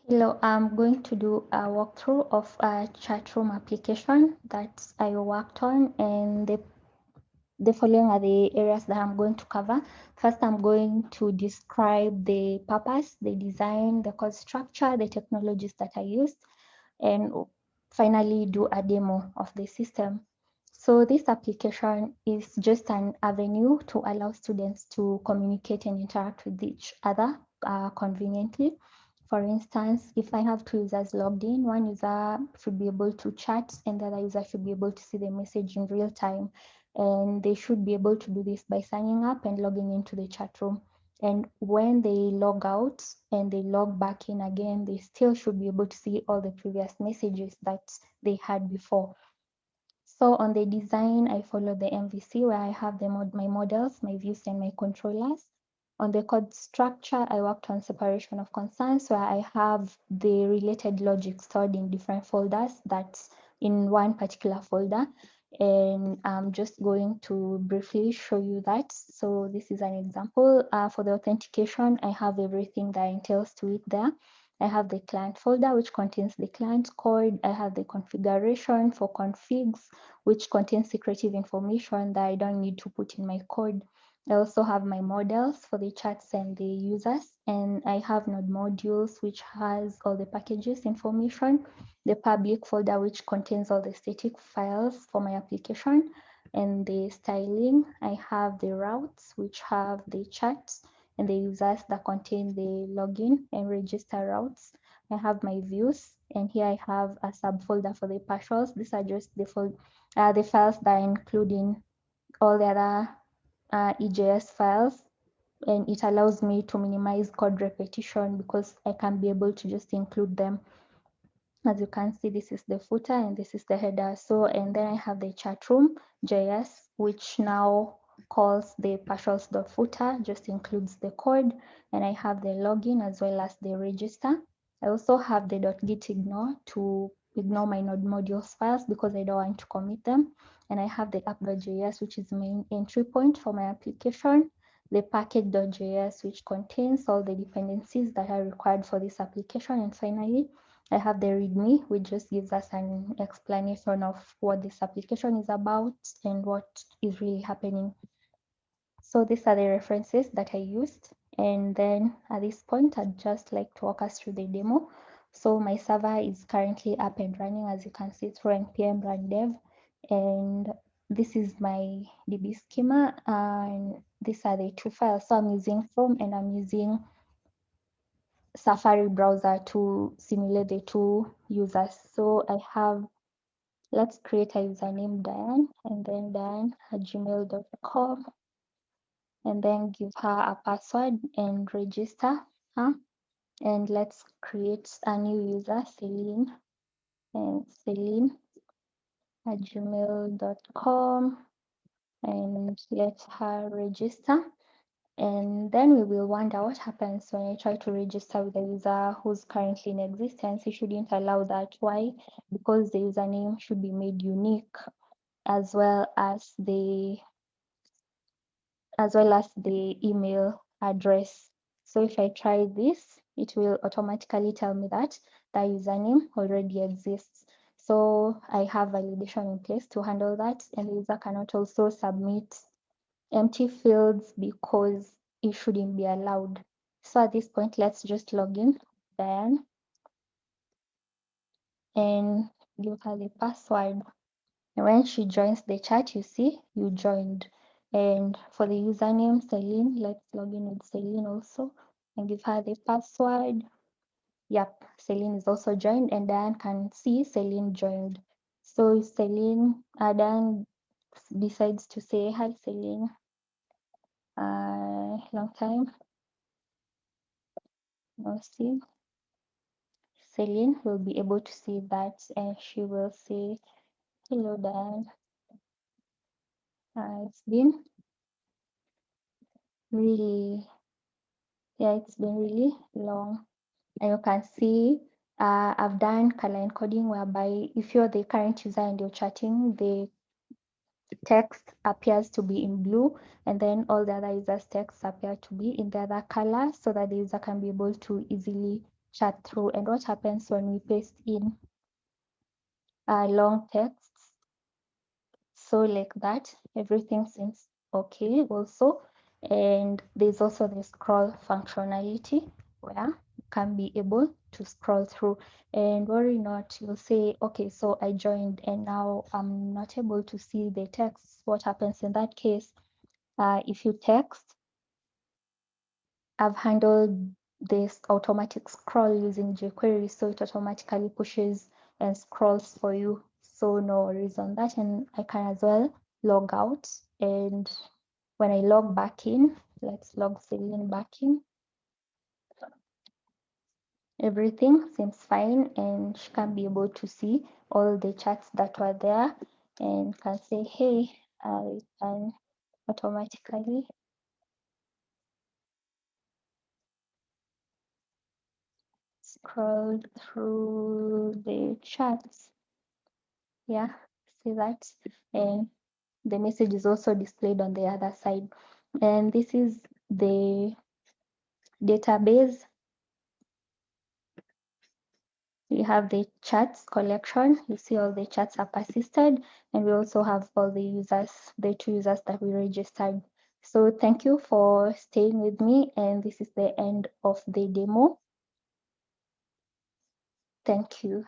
Hello, I'm going to do a walkthrough of a Chatroom application that I worked on, and the following are the areas that I'm going to cover. First, I'm going to describe the purpose, the design, the code structure, the technologies that I used, and finally do a demo of the system. So this application is just an avenue to allow students to communicate and interact with each other conveniently. For instance, if I have two users logged in, one user should be able to chat and the other user should be able to see the message in real time. And they should be able to do this by signing up and logging into the chat room. And when they log out and they log back in again, they still should be able to see all the previous messages that they had before. So on the design, I follow the MVC where I have my models, my views, and my controllers. On the code structure, I worked on separation of concerns where I have the related logic stored in different folders that's in one particular folder. And I'm just going to briefly show you that. So this is an example. For the authentication, I have everything that entails to it there. I have the client folder, which contains the client code. I have the configuration for configs, which contains secretive information that I don't need to put in my code. I also have my models for the chats and the users, and I have node modules, which has all the packages information, the public folder, which contains all the static files for my application, and the styling. I have the routes, which have the chats and the users that contain the login and register routes. I have my views, and here I have a subfolder for the partials. These are just the files that are including all the other EJS files, and it allows me to minimize code repetition because I can be able to just include them. As you can see, this is the footer and this is the header. So, and then I have the chatroom JS, which now calls the partials.footer, just includes the code, and I have the login as well as the register. I also have the .git ignore to ignore my node modules files because I don't want to commit them. And I have the app.js, which is main entry point for my application, the package.js, which contains all the dependencies that are required for this application. And finally, I have the README, which just gives us an explanation of what this application is about and what is really happening. So these are the references that I used. And then at this point, I'd just like to walk us through the demo. So my server is currently up and running, as you can see through npm run dev. And this is my DB schema. And these are the two files. So I'm using Chrome and I'm using Safari browser to simulate the two users. So I have, let's create a username Diane, and then Diane at gmail.com, and then give her a password and register her. And let's create a new user, Celine, and Celine at gmail.com, and let her register. And then we will wonder what happens when I try to register with a user who's currently in existence. You shouldn't allow that. Why? Because the username should be made unique as well as the email address. So if I try this, it will automatically tell me that the username already exists. So I have validation in place to handle that, and the user cannot also submit empty fields because it shouldn't be allowed. So at this point, let's just log in, Diane, and give her the password. And when she joins the chat, you see you joined. And for the username, Celine, let's log in with Celine also and give her the password. Yep, Celine is also joined, and Diane can see Celine joined. So Diane decides to say, hi, Celine. Long time no see. Celine will be able to see that, and she will say, hello, Dan. It's been really, yeah, it's been really long. And you can see I've done color encoding whereby if you're the current user and you're chatting, the text appears to be in blue, and then all the other users' texts appear to be in the other color so that the user can be able to easily chat through. And what happens when we paste in long texts? So like that, everything seems okay also. And there's also the scroll functionality where you can be able to scroll through. And worry not, you'll say, okay, so I joined and now I'm not able to see the text. What happens in that case? If you text, I've handled this automatic scroll using jQuery, so it automatically pushes and scrolls for you. So no worries on that. And I can as well log out. And when I log back in, let's log Celine back in. Everything seems fine, and she can be able to see all the chats that were there and can say, hey, I can automatically scroll through the chats. Yeah, see that? And the message is also displayed on the other side. And this is the database. You have the chats collection. You see all the chats are persisted, and we also have all the users, the 2 users that we registered. So thank you for staying with me, and this is the end of the demo. Thank you.